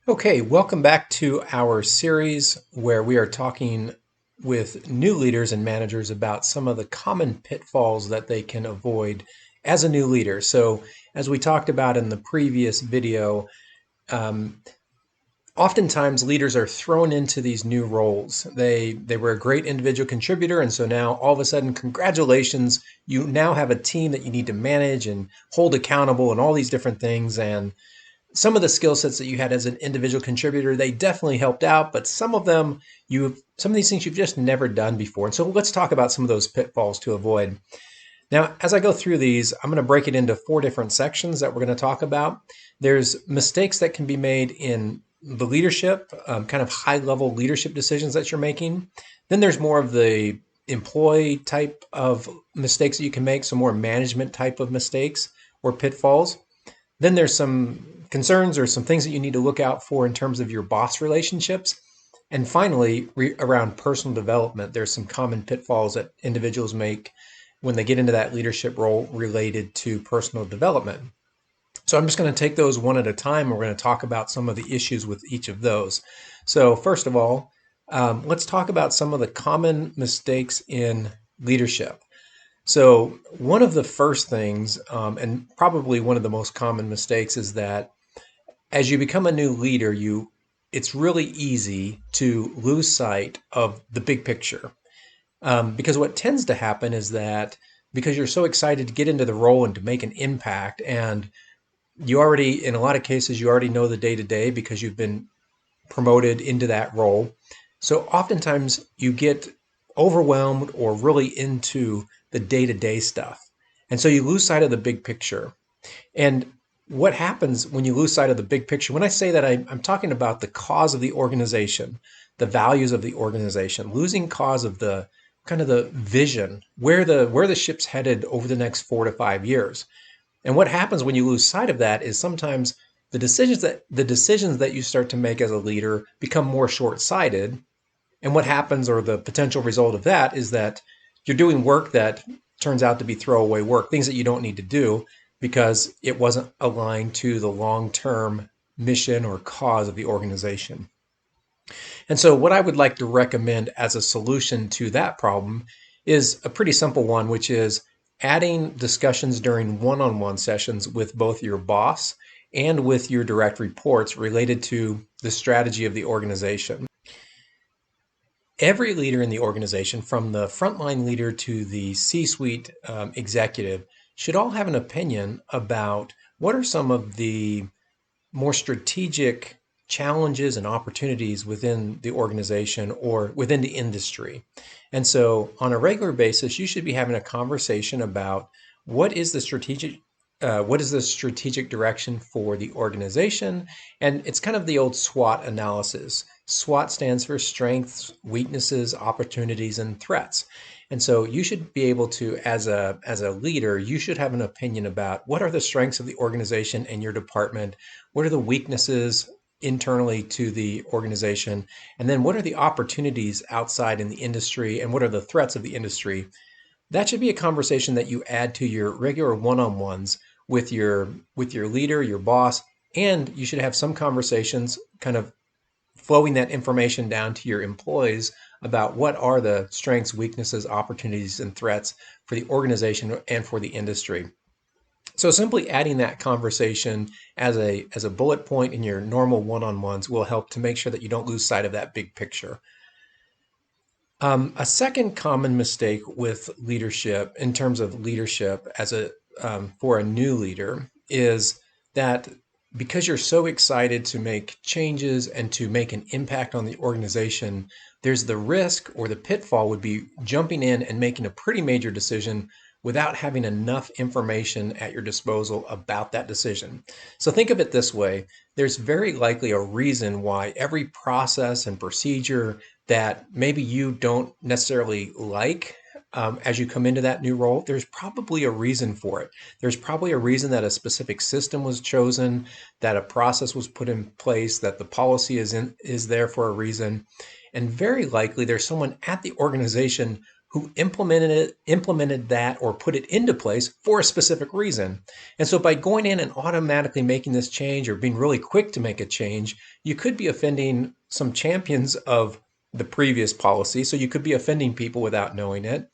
Okay, welcome back to our series where we are talking with new leaders and managers about some of the common pitfalls that they can avoid as a new leader. So, as we talked about in the previous video, um, oftentimes leaders are thrown into these new roles. They were a great individual contributor, and so now all of a sudden, congratulations, you now have a team that you need to manage and hold accountable and all these different things. And some of the skill sets that you had as an individual contributor, they definitely helped out, but some of these things you've just never done before. And so let's talk about some of those pitfalls to avoid. Now, as I go through these, I'm going to break it into 4 different sections that we're going to talk about. There's mistakes that can be made in the leadership, kind of high level leadership decisions that you're making. Then there's more of the employee type of mistakes that you can make, some more management type of mistakes or pitfalls. Then there's some concerns or some things that you need to look out for in terms of your boss relationships. And finally, around personal development, there's some common pitfalls that individuals make when they get into that leadership role related to personal development. So I'm just going to take those one at a time. We're going to talk about some of the issues with each of those. So first of all, let's talk about some of the common mistakes in leadership. So one of the first things, and probably one of the most common mistakes, is that as you become a new leader, it's really easy to lose sight of the big picture. Because what tends to happen is that because you're so excited to get into the role and to make an impact, and in a lot of cases, you already know the day to day because you've been promoted into that role. So oftentimes you get overwhelmed or really into the day to day stuff. And so you lose sight of the big picture. And what happens when you lose sight of the big picture? When I say that, I'm talking about the cause of the organization, the values of the organization, losing cause of the kind of the vision, where the ship's headed over the next 4 to 5 years. And what happens when you lose sight of that is sometimes the decisions that you start to make as a leader become more short-sighted. And what happens, or the potential result of that, is that you're doing work that turns out to be throwaway work, things that you don't need to do because it wasn't aligned to the long-term mission or cause of the organization. And so, what I would like to recommend as a solution to that problem is a pretty simple one, which is adding discussions during one on one sessions with both your boss and with your direct reports related to the strategy of the organization. Every leader in the organization, from the frontline leader to the C suite executive, should all have an opinion about what are some of the more strategic challenges and opportunities within the organization or within the industry. And so, on a regular basis, you should be having a conversation about what is the strategic direction for the organization. And it's kind of the old SWOT analysis. SWOT stands for strengths, weaknesses, opportunities, and threats. And so you should be able to, as a leader, you should have an opinion about what are the strengths of the organization and your department, what are the weaknesses internally to the organization, and then what are the opportunities outside in the industry, and what are the threats of the industry. That should be a conversation that you add to your regular one-on-ones with your leader, your boss, and you should have some conversations kind of flowing that information down to your employees about what are the strengths, weaknesses, opportunities, and threats for the organization and for the industry. So simply adding that conversation as a bullet point in your normal one-on-ones will help to make sure that you don't lose sight of that big picture. A second common mistake with leadership, in terms of leadership for a new leader, is that because you're so excited to make changes and to make an impact on the organization, there's the risk, or the pitfall would be jumping in and making a pretty major decision without having enough information at your disposal about that decision. So think of it this way. There's very likely a reason why every process and procedure that maybe you don't necessarily like, as you come into that new role, there's probably a reason for it. There's probably a reason that a specific system was chosen, that a process was put in place, that the policy is there for a reason. And very likely there's someone at the organization who implemented that or put it into place for a specific reason. And so by going in and automatically making this change or being really quick to make a change, you could be offending some champions of the previous policy. So you could be offending people without knowing it.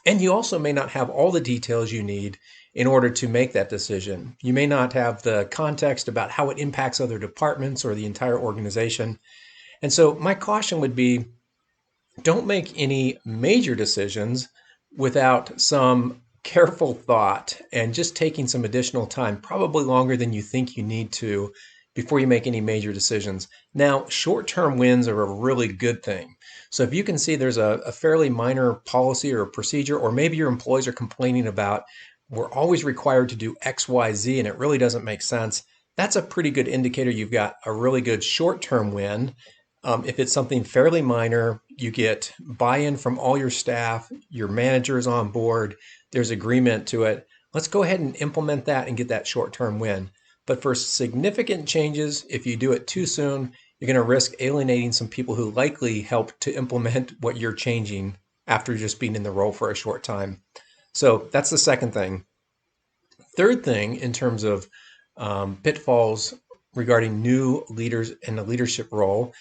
And you also may not have all the details you need in order to make that decision. You may not have the context about how it impacts other departments or the entire organization. And so my caution would be, don't make any major decisions without some careful thought and just taking some additional time, probably longer than you think you need to before you make any major decisions. Now, short-term wins are a really good thing. So if you can see there's a fairly minor policy or a procedure, or maybe your employees are complaining about, we're always required to do X, Y, Z, and it really doesn't make sense, that's a pretty good indicator you've got a really good short-term win. If it's something fairly minor, you get buy-in from all your staff, your manager is on board, there's agreement to it. Let's go ahead and implement that and get that short-term win. But for significant changes, if you do it too soon, you're going to risk alienating some people who likely helped to implement what you're changing after just being in the role for a short time. So that's the second thing. Third thing, in terms of pitfalls regarding new leaders in the leadership role,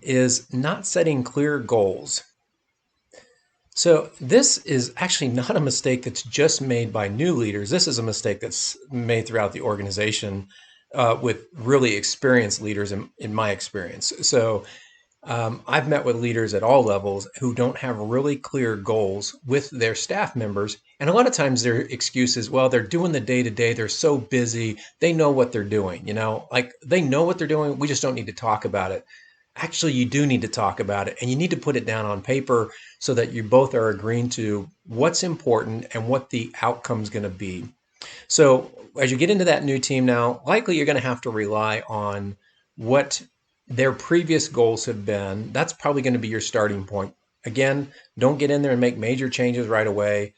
is not setting clear goals. So this is actually not a mistake that's just made by new leaders. This is a mistake that's made throughout the organization with really experienced leaders in my experience. So I've met with leaders at all levels who don't have really clear goals with their staff members. And a lot of times their excuse is, well, they're doing the day-to-day. They're so busy. They know what they're doing. Like they know what they're doing. We just don't need to talk about it. Actually, you do need to talk about it, and you need to put it down on paper so that you both are agreeing to what's important and what the outcome's going to be. So as you get into that new team now, likely you're going to have to rely on what their previous goals have been. That's probably going to be your starting point. Again, don't get in there and make major changes right away.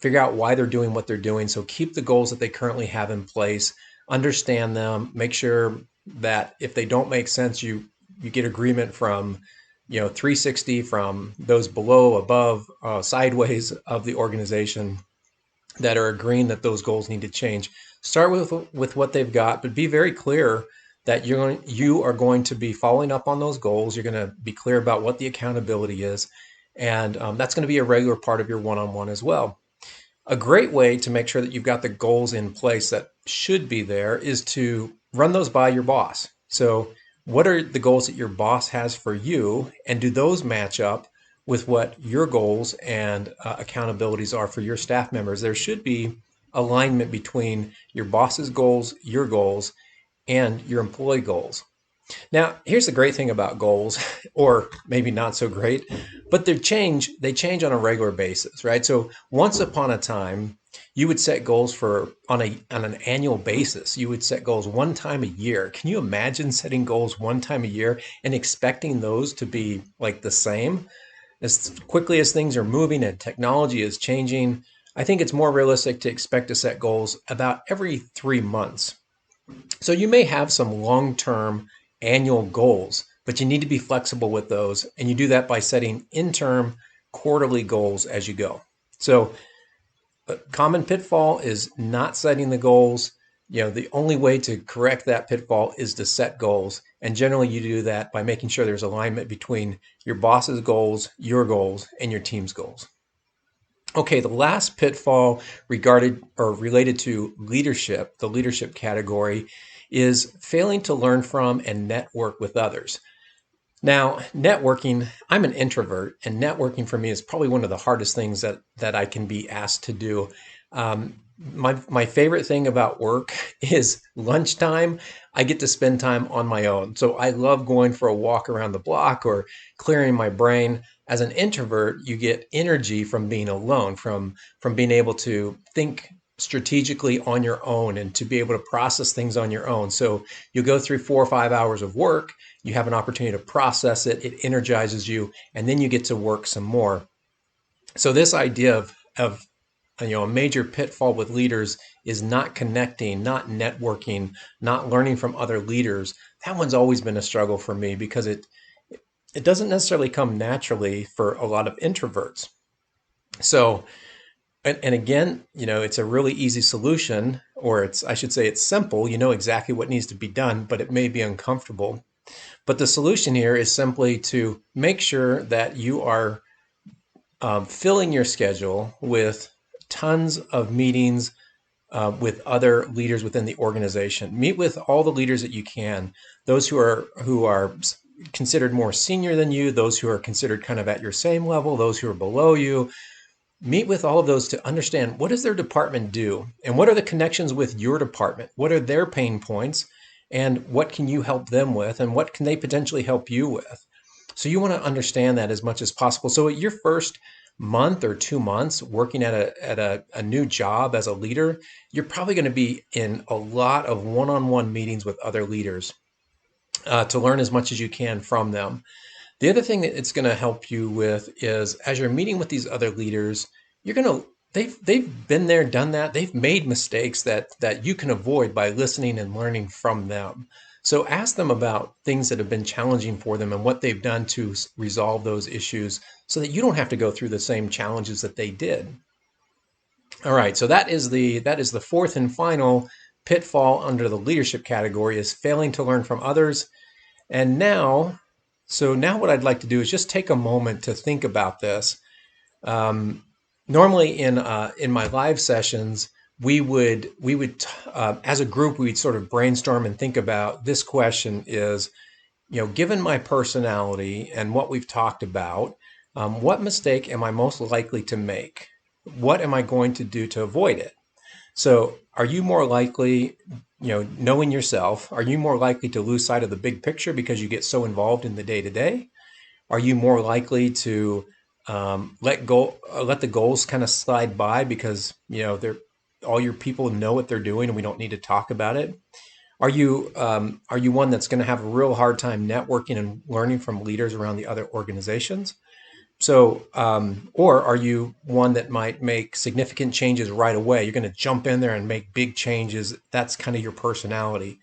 Figure out why they're doing what they're doing. So keep the goals that they currently have in place, understand them, make sure that if they don't make sense, you get agreement from 360, from those below, above, sideways of the organization that are agreeing that those goals need to change. Start with what they've got, but be very clear that you are going to be following up on those goals. You're going to be clear about what the accountability is, and that's going to be a regular part of your one-on-one as well. A great way to make sure that you've got the goals in place that should be there is to run those by your boss. So what are the goals that your boss has for you, and do those match up with what your goals and accountabilities are for your staff members? There should be alignment between your boss's goals, your goals, and your employee goals. Now, here's the great thing about goals, or maybe not so great, but they change on a regular basis, right? So once upon a time, you would set goals on an annual basis. You would set goals one time a year. Can you imagine setting goals one time a year and expecting those to be like the same? As quickly as things are moving and technology is changing, I think it's more realistic to expect to set goals about every 3 months. So you may have some long-term annual goals, but you need to be flexible with those. And you do that by setting interim quarterly goals as you go. So a common pitfall is not setting the goals. The only way to correct that pitfall is to set goals. And generally you do that by making sure there's alignment between your boss's goals, your goals, and your team's goals. Okay, the last pitfall related to leadership, the leadership category, is failing to learn from and network with others. Now, networking, I'm an introvert, and networking for me is probably one of the hardest things that I can be asked to do. My favorite thing about work is lunchtime. I get to spend time on my own. So I love going for a walk around the block or clearing my brain. As an introvert, you get energy from being alone, from being able to think strategically on your own and to be able to process things on your own. So you go through 4 or 5 hours of work, you have an opportunity to process it, it energizes you, and then you get to work some more. So this idea of a major pitfall with leaders is not connecting, not networking, not learning from other leaders. That one's always been a struggle for me because it doesn't necessarily come naturally for a lot of introverts. So, and again, it's a really easy solution, or I should say it's simple. You know exactly what needs to be done, but it may be uncomfortable. But the solution here is simply to make sure that you are filling your schedule with tons of meetings with other leaders within the organization. Meet with all the leaders that you can, those who are considered more senior than you, those who are considered kind of at your same level, those who are below you. Meet with all of those to understand, what does their department do, and what are the connections with your department? What are their pain points, and what can you help them with, and what can they potentially help you with? So you want to understand that as much as possible. So at your first month or 2 months working at a new job as a leader, you're probably going to be in a lot of one-on-one meetings with other leaders to learn as much as you can from them. The other thing that it's going to help you with is, as you're meeting with these other leaders, you're going to they've been there, done that. They've made mistakes that you can avoid by listening and learning from them. So ask them about things that have been challenging for them and what they've done to resolve those issues so that you don't have to go through the same challenges that they did. All right, so that is the fourth and final pitfall under the leadership category, is failing to learn from others. And now what I'd like to do is just take a moment to think about this. Normally in my live sessions, we would as a group, we'd sort of brainstorm and think about this question: is, given my personality and what we've talked about, what mistake am I most likely to make? What am I going to do to avoid it? So, are you more likely, knowing yourself, are you more likely to lose sight of the big picture because you get so involved in the day to day? Are you more likely to let the goals kind of slide by because they're all your people know what they're doing and we don't need to talk about it? Are you one that's going to have a real hard time networking and learning from leaders around the other organizations? So, or are you one that might make significant changes right away? You're going to jump in there and make big changes. That's kind of your personality.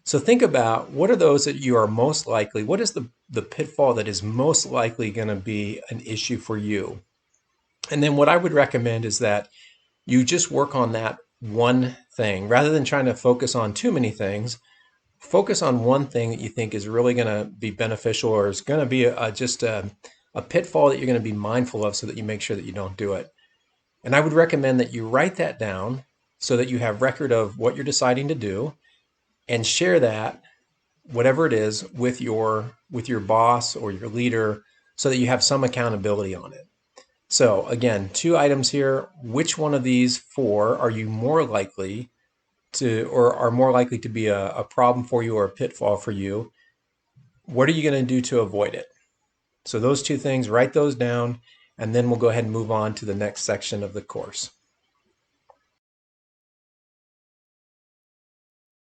So think about, what are those that you are most likely, what is the pitfall that is most likely going to be an issue for you? And then what I would recommend is that you just work on that one thing rather than trying to focus on too many things. Focus on one thing that you think is really going to be beneficial, or is going to be just a pitfall that you're going to be mindful of, so that you make sure that you don't do it. And I would recommend that you write that down so that you have record of what you're deciding to do, and share that, whatever it is, with your boss or your leader, so that you have some accountability on it. So again, 2 items here. Which one of these 4 are you more likely to, or are more likely to be a problem for you or a pitfall for you? What are you going to do to avoid it? So those 2 things, write those down, and then we'll go ahead and move on to the next section of the course.